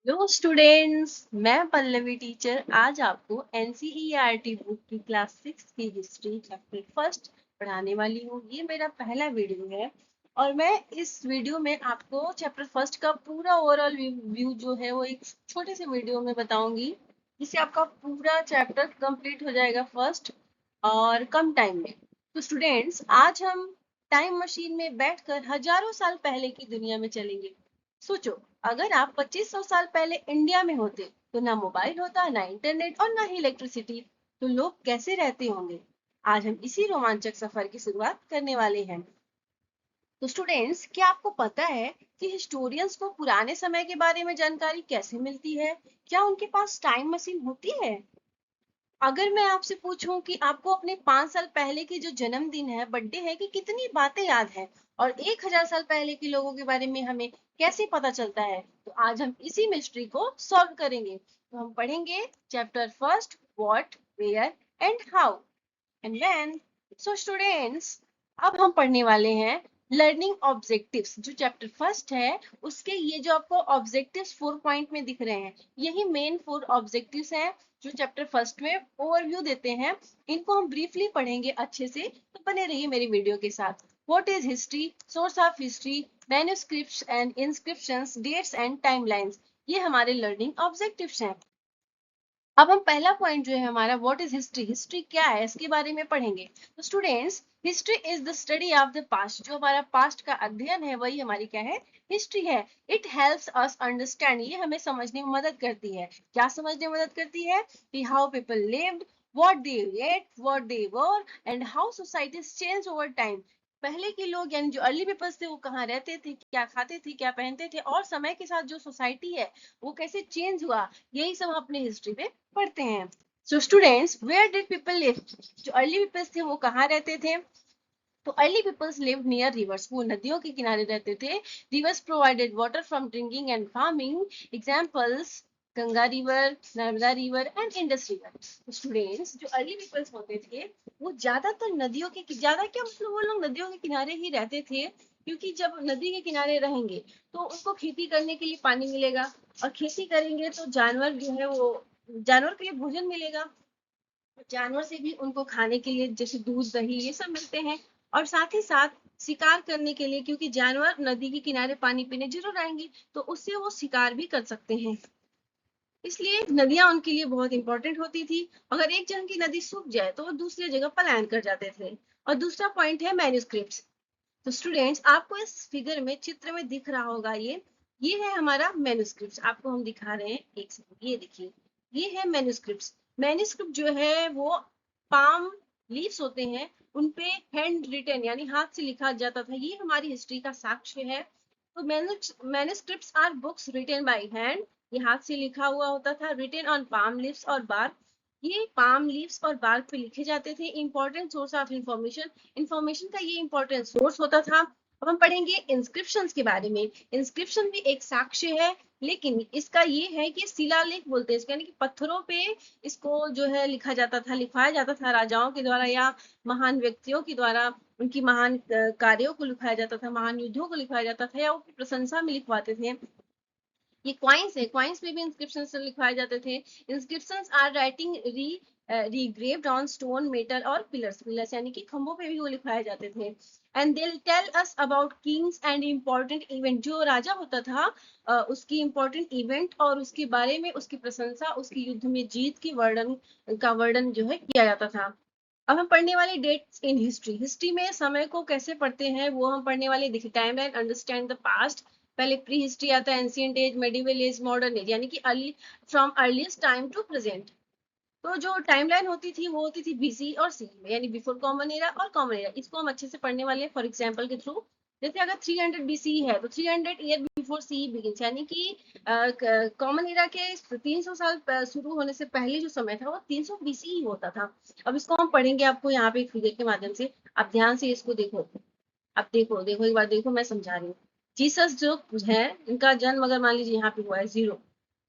Hello students, मैं Pallavi teacher आज आपको एनसीईआरटी बुक की क्लास 6 की हिस्ट्री चैप्टर फर्स्ट पढ़ाने वाली हूँ। ये मेरा पहला वीडियो है और मैं इस वीडियो में आपको चैप्टर फर्स्ट का पूरा ओवरऑल व्यू जो है वो एक छोटे से वीडियो में बताऊंगी, जिससे आपका पूरा चैप्टर कंप्लीट हो जाएगा फर्स्ट और कम टाइम में। तो स्टूडेंट्स, आज हम टाइम मशीन में बैठकर हजारों साल पहले की दुनिया में चलेंगे। सोचो, अगर आप 2500 साल पहले इंडिया में होते तो ना मोबाइल होता, ना इंटरनेट और ना ही इलेक्ट्रिसिटी। तो लोग कैसे रहते होंगे? आज हम इसी रोमांचक सफर की शुरुआत करने वाले हैं। तो स्टूडेंट्स, क्या आपको पता है कि हिस्टोरियंस को पुराने समय के बारे में जानकारी कैसे मिलती है? क्या उनके पास टाइम मशीन होती है? अगर मैं आपसे पूछूं कि आपको अपने 5 साल पहले की जो जन्मदिन है, बर्थडे है, कि कितनी बातें याद है और 1000 साल पहले के लोगों के बारे में हमें कैसे पता चलता है, तो आज हम इसी मिस्ट्री को सॉल्व करेंगे। तो हम पढ़ेंगे chapter first, what, where and how and when. So students, अब हम पढ़ने वाले हैं लर्निंग ऑब्जेक्टिव्स। जो चैप्टर फर्स्ट है उसके ये जो आपको ऑब्जेक्टिव्स 4 पॉइंट में दिख रहे हैं, यही मेन 4 ऑब्जेक्टिव्स हैं जो चैप्टर फर्स्ट में ओवरव्यू देते हैं। इनको हम ब्रीफली पढ़ेंगे अच्छे से, तो बने रहिए मेरी वीडियो के साथ। What is history, source of history, manuscripts and inscriptions, dates and timelines, ये हमारे लर्निंग ऑब्जेक्टिव्स हैं। अब हम पहला पॉइंट जो है हमारा, व्हाट इज हिस्ट्री, हिस्ट्री क्या है, इसके बारे में पढ़ेंगे। तो students, history is the study of the past. जो हमारा पास्ट का अध्ययन है वही हमारी क्या है, हिस्ट्री है। इट हेल्प्स अस अंडरस्टैंड, ये हमें समझने में मदद करती है। क्या समझने में मदद करती है? कि how people lived, what they ate, what they were and how societies change over time. पहले के लोग यानी जो अर्ली पीपल्स थे वो कहाँ रहते थे, क्या खाते थे, क्या पहनते थे, और समय के साथ जो सोसाइटी है वो कैसे चेंज हुआ, यही सब हम अपने हिस्ट्री में पढ़ते हैं। So students, where did people live, जो अर्ली पीपल्स थे वो कहाँ रहते थे? तो early peoples live near rivers, वो नदियों के किनारे रहते थे। Rivers provided water from drinking and farming. Examples, Ganga river, Narmada river and Indus river. Students, जो अर्ली पीपल्स होते थे वो ज्यादातर नदियों के, ज्यादा क्या मतलब, वो लोग नदियों के किनारे ही रहते थे, क्योंकि जब नदी के किनारे रहेंगे तो उनको खेती करने के लिए पानी मिलेगा, और खेती करेंगे तो जानवर जो है वो, जानवर के लिए भोजन मिलेगा, जानवर से भी उनको खाने के लिए जैसे दूध, दही, ये सब मिलते हैं। और साथ ही साथ शिकार करने के लिए, क्योंकि जानवर नदी के किनारे पानी पीने जरूर आएंगे, तो उससे वो शिकार भी कर सकते हैं। इसलिए नदियां उनके लिए बहुत इंपॉर्टेंट होती थी। अगर एक जगह की नदी सूख जाए तो वो दूसरी जगह पलायन कर जाते थे। और दूसरा पॉइंट है मैन्युस्क्रिप्ट्स। तो स्टूडेंट्स, आपको इस फिगर में, चित्र में दिख रहा होगा, ये है हमारा मैन्युस्क्रिप्ट। आपको हम दिखा रहे हैं, एक सेकंड, ये देखिए, ये है मैन्युस्क्रिप्ट। मैन्युस्क्रिप्ट जो है वो पाम लीव्स होते हैं, उनपे हैंड रिटन यानी हाथ से लिखा जाता था। ये हमारी हिस्ट्री का साक्ष्य है। तो manuscripts are books written by hand, ये हाथ से लिखा हुआ होता था, रिटन ऑन पाम लीव्स और बार्क। ये पाम लीव्स और बार्क पे लिखे जाते थे। Important source of information, information का ये इंपॉर्टेंट सोर्स होता था। अब हम पढ़ेंगे इंस्क्रिप्शंस के बारे में। इंस्क्रिप्शन भी एक साक्ष्य है, लेकिन इसका ये है कि शिलालेख बोलते हैं इसको, यानी कि पत्थरों पे इसको जो है लिखा जाता था, लिखवाया जाता था राजाओं के द्वारा या महान व्यक्तियों के द्वारा। उनकी महान कार्यों को लिखवाया जाता था, महान युद्धों को लिखवाया जाता था, या उनकी प्रशंसा में लिखवाते थे। ये क्वाइंस है, क्वाइंस में भी इंस्क्रिप्शन लिखवाए जाते थे। Inscriptions are writing engraved on stone, metal और पिलर्स, पिलर्स यानी कि खंभों पे भी वो लिखवाए जाते थे। And they tell us about kings and important event, जो राजा होता था उसकी इम्पोर्टेंट इवेंट और उसके बारे में, उसकी प्रशंसा, उसकी युद्ध में जीत की वर्णन का वर्णन जो है किया जाता था। अब हम पढ़ने वाले डेट्स इन हिस्ट्री। हिस्ट्री में समय को कैसे पढ़ते हैं वो हम पढ़ने वाले। देखिए, टाइमलाइन, अंडरस्टैंड द पास्ट। पहले प्री हिस्ट्री आता है, ancient age, medieval age, modern age, यानी कि early, from earliest time to present. तो जो टाइमलाइन होती थी वो होती थी बीसी और सी में, यानी बिफोर कॉमन एरा और कॉमन एरा। इसको हम अच्छे से पढ़ने वाले हैं फॉर एग्जांपल के थ्रू। जैसे अगर 300 बीसी है तो 300 ईयर बिफोर सी बिगिंस, यानी कि कॉमन एरा के 300 साल शुरू होने से पहले जो समय था वो 300 बीसी ही होता था। अब इसको हम पढ़ेंगे आपको यहाँ पे एक फिगर के माध्यम से। आप ध्यान से इसको देखो। अब देखो, देखो एक बार देखो, मैं समझा रही हूँ। जीसस जो है, इनका जन्म अगर मान लीजिए यहाँ पे हुआ है, जीरो,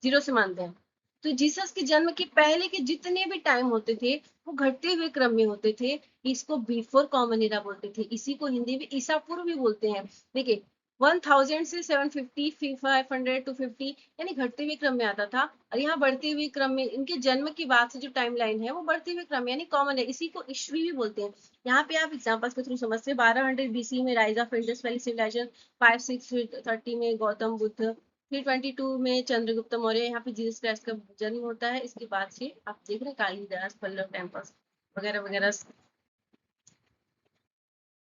जीरो से मानते हैं, तो जीसस के जन्म के पहले के जितने भी टाइम होते थे वो घटते हुए क्रम में होते थे। इसको बिफोर कॉमन एरा बोलते थे। इसी को हिंदी में ईसा पूर्व भी बोलते हैं। देखिए, 1000 से 750, 500 टू 50, यानी घटते हुए क्रम में आता था। और यहाँ बढ़ते हुए क्रम में, इनके जन्म के बाद से जो टाइम लाइन है वो बढ़ते हुए क्रम यानी कॉमन है, इसी को ईस्वी भी बोलते हैं। यहाँ पे आप एग्जांपल्स के थ्रू समझते हैं। 1200 बीसी में rise of Indus valley civilisation, 5630 में गौतम बुद्ध, 322 में चंद्रगुप्त मौर्य, यहाँ पे जीसस क्राइस्ट का जन्म होता है। इसके बाद से आप देख रहे हैं कालिदास, पल्लव टेम्पल्स वगैरह वगैरह।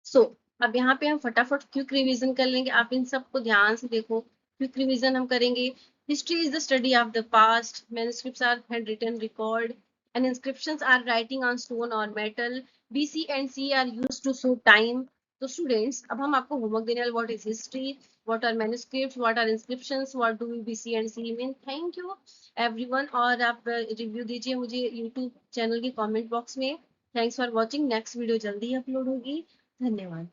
सो अब यहाँ पे हम फटाफट क्विक रिवीजन कर लेंगे, आप इन सबको ध्यान से देखो। क्विक रिवीजन हम करेंगे। History is the study of the past, manuscripts are hand written record and inscriptions are writing on stone और metal, BC and C are used to show time. तो स्टूडेंट्स, अब हम आपको होमवर्क देने वाले, what is history, what are manuscripts, what are inscriptions, what do BC and C mean. Thank you everyone, और आप review दीजिए मुझे यूट्यूब चैनल के कमेंट बॉक्स में। Thanks for watching, next video जल्दी अपलोड होगी। धन्यवाद।